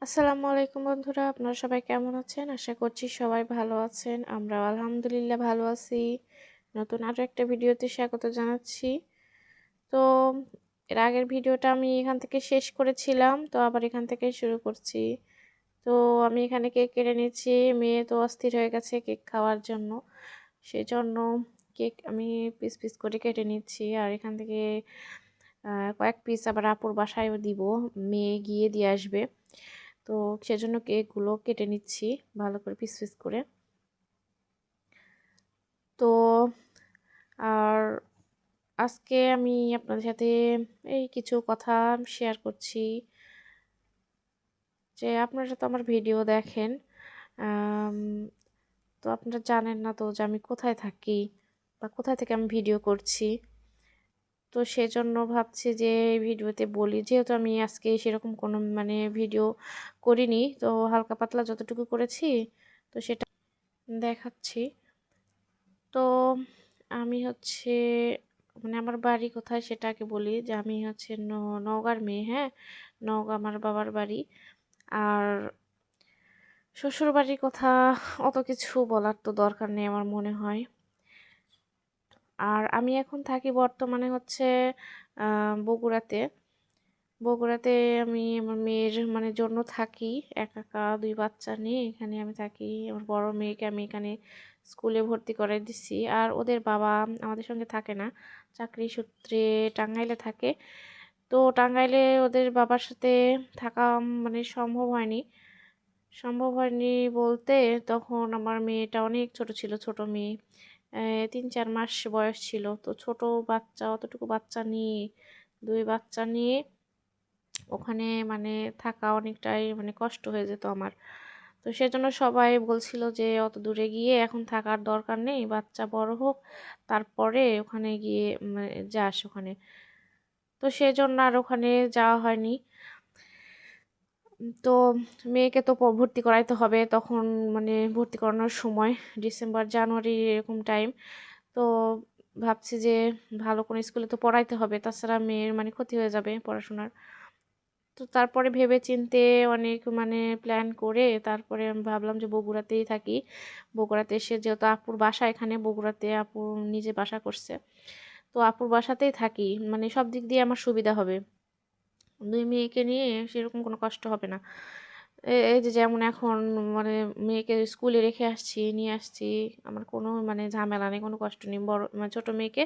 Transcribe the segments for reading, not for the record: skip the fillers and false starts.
আসসালামু আলাইকুম বন্ধুরা, আপনারা সবাই কেমন আছেন? আশা করছি সবাই ভালো আছেন। আমরাও আলহামদুলিল্লাহ ভালো আছি। নতুন আরো একটা ভিডিওতে স্বাগত জানাচ্ছি। তো এর আগের ভিডিওটা আমি এখান থেকে শেষ করেছিলাম, তো আবার এখান থেকেই শুরু করছি। তো আমি এখানে কেক কেটে নিচ্ছি। মেয়ে তো অস্থির হয়ে গেছে কেক খাওয়ার জন্য। সেজন্য কেক আমি পিস পিস করে কেটে নিচ্ছি। আর এখান থেকে কয়েক পিস আবার আপুর বাসায়ও দিব। মেয়ে গিয়ে দিয়ে আসবে। তো সেজন্য কেকগুলো কেটে নিচ্ছি ভালো করে পিস পিস করে। তো আর আজকে আমি আপনাদের সাথে এই কিছু কথা শেয়ার করছি যে আপনারা তো আমার ভিডিও দেখেন, আম, তো আপনারা জানেন না তো যে আমি কোথায় থাকি বা কোথায় থেকে আমি ভিডিও করছি। তো সেজন্য ভাবছি যে এই ভিডিওতে বলি, যেহেতু আমি আজকে সেরকম কোনো ভিডিও করিনি, তো হালকা পাতলা যতটুকু করেছি তো সেটা দেখাচ্ছি। তো আমি হচ্ছে আমার বাড়ি কোথায় সেটাকে বলি, যে আমি হচ্ছে নওগাঁর মেয়ে। হ্যাঁ, নওগাঁ আমার বাবার বাড়ি। আর শ্বশুর বাড়ির কথা অত কিছু বলার তো দরকার নেই আমার মনে হয়। আর আমি এখন থাকি বর্তমানে হচ্ছে বগুড়াতে। বগুড়াতে আমি আমার মেয়ের জন্য থাকি। একা একা দুই বাচ্চা নিয়ে এখানে আমি থাকি। আমার বড় মেয়েকে আমি এখানে স্কুলে ভর্তি করাই দিচ্ছি। আর ওদের বাবা আমাদের সঙ্গে থাকে না, চাকরি সূত্রে টাঙ্গাইলে থাকে। তো টাঙ্গাইলে ওদের বাবার সাথে থাকা সম্ভব হয়নি বলতে, তখন আমার মেয়েটা অনেক ছোট ছিল, ছোট মেয়ে 3-4 মাস বয়স ছিল। তো ছোট বাচ্চা, অতটুকু বাচ্চা নিয়ে, দুই বাচ্চা নিয়ে ওখানে থাকা অনেকটাই কষ্ট হয়ে যেত আমার। তো সেজন্য সবাই বলছিল যে অত দূরে গিয়ে এখন থাকার দরকার নেই, বাচ্চা বড় হোক তারপরে ওখানে গিয়ে যাস ওখানে। তো সেজন্য আর ওখানে যাওয়া হয়নি। তো মেয়েকে তো ভর্তি করাইতে হবে তখন, ভর্তি করানোর সময় ডিসেম্বর জানুয়ারি এরকম টাইম। তো ভাবছি যে ভালো কোনো স্কুলে তো পড়াইতে হবে, তাছাড়া মেয়ের ক্ষতি হয়ে যাবে পড়াশোনার। তো তারপরে ভেবে চিন্তে অনেক প্ল্যান করে তারপরে আমি ভাবলাম যে বগুড়াতেই থাকি। বগুড়াতে এসে যেহেতু আপুর বাসা এখানে, বগুড়াতে আপু নিজে বাসা করছে, তো আপুর বাসাতেই থাকি। সব দিক দিয়ে আমার সুবিধা হবে, দুই মেয়েকে নিয়ে সেরকম কোনো কষ্ট হবে না। এই যে যেমন এখন মেয়েকে স্কুলে রেখে আসছি, নিয়ে আসছি, আমার কোনো ঝামেলা নেই, কোনো কষ্ট নেই। বড় ছোট মেয়েকে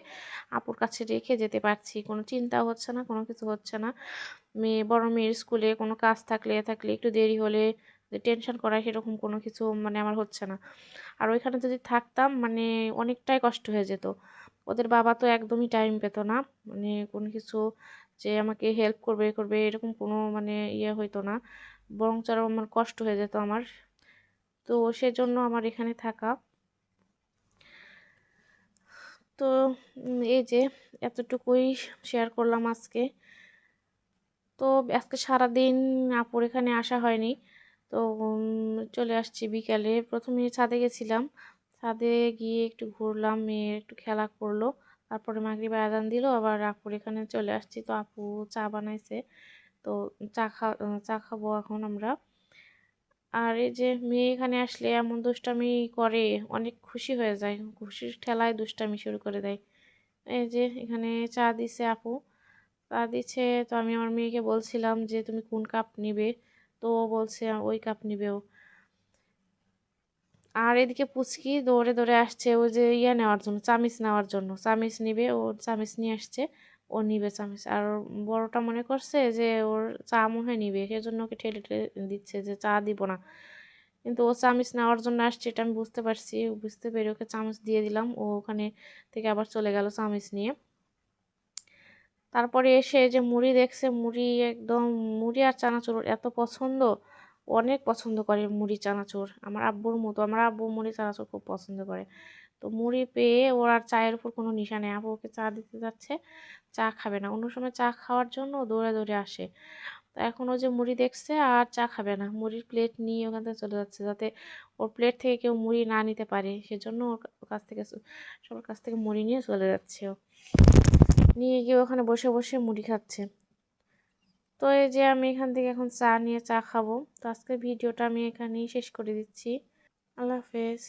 আপুর কাছে রেখে যেতে পারছি, কোনো চিন্তা হচ্ছে না, কোনো কিছু হচ্ছে না। বড় মেয়ের স্কুলে কোনো কাজ থাকলে একটু দেরি হলে টেনশন করা সেরকম কোনো কিছু আমার হচ্ছে না। আর ওইখানে যদি থাকতাম অনেকটাই কষ্ট হয়ে যেত। ওদের বাবা তো একদমই টাইম পেত না, কোনো কিছু যে আমাকে হেল্প করবে করবে এরকম কোনো ইয়ে হইতো না, বরং আরো আমার কষ্ট হয়ে যেত আমার। তো সেজন্য আমার এখানে থাকা। তো এই যে এতটুকুই শেয়ার করলাম আজকে। তো আজকে সারাদিন আপুর এখানে আসা হয়নি। তো চলে আসছি বিকালে। প্রথমে ছাদে গেছিলাম, ছাদে গিয়ে একটু ঘুরলাম, মেয়ে একটু খেলা করলো, তারপরে মাগরিবের আজান দিল, আবার আপুর এখানে চলে আসছি। তো আপু চা বানাইছে, তো চা খাবো এখন আমরা। আর এই যে মেয়ে এখানে আসলে এমন দুষ্টামি করে, অনেক খুশি হয়ে যায়, খুশির ঠেলায় দুষ্টামি শুরু করে দেয়। এই যে এখানে চা দিছে আপু, চা দিচ্ছে। তো আমি আমার মেয়েকে বলছিলাম যে তুমি কোন কাপ নিবে, তো ও বলছে ওই কাপ নিবে ও। আর এদিকে পুচকি দৌড়ে দৌড়ে আসছে ওই যে নেওয়ার জন্য, চামিচ নেওয়ার জন্য, চামিচ নিবে, ও চামিচ নিয়ে আসছে, ও নিবে চামিচ। আর ওর বড়টা মনে করছে যে ওর চা মনে হয় নিবে, সেজন্য ওকে ঠেলে ঠেলে দিচ্ছে যে চা দিব না। কিন্তু ও চামিচ নেওয়ার জন্য আসছে, এটা আমি বুঝতে পারছি। বুঝতে পেরে ওকে চামচ দিয়ে দিলাম, ও ওখানে থেকে আবার চলে গেল চামিচ নিয়ে। তারপরে এসে যে মুড়ি দেখছে, মুড়ি একদম, মুড়ি আর চানাচুর ওর এত পছন্দ, অনেক পছন্দ করে মুড়ি চানাচুর, আমার আব্বুর মতো। আমার আব্বু মুড়ি চানাচুর খুব পছন্দ করে। তো মুড়ি পেয়ে ওর আর চায়ের উপর কোনো নিশা নেই। আব্বু ওকে চা দিতে যাচ্ছে, চা খাবে না, অন্য সময় চা খাওয়ার জন্য ও দৌড়ে দৌড়ে আসে। তো এখন ও যে মুড়ি দেখছে আর চা খাবে না, মুড়ির প্লেট নিয়ে ওখান থেকে চলে যাচ্ছে, যাতে ওর প্লেট থেকে কেউ মুড়ি না নিতে পারে। সেজন্য ওর কাছ থেকে, সবার কাছ থেকে মুড়ি নিয়ে চলে যাচ্ছে ও, নিয়ে গিয়ে ওখানে বসে বসে মুড়ি খাচ্ছে। তো এই যে আমি এখান থেকে এখন চা নিয়ে চা খাবো। তো আজকের ভিডিওটা আমি এখানেই শেষ করে দিচ্ছি। আল্লাহ হাফেজ।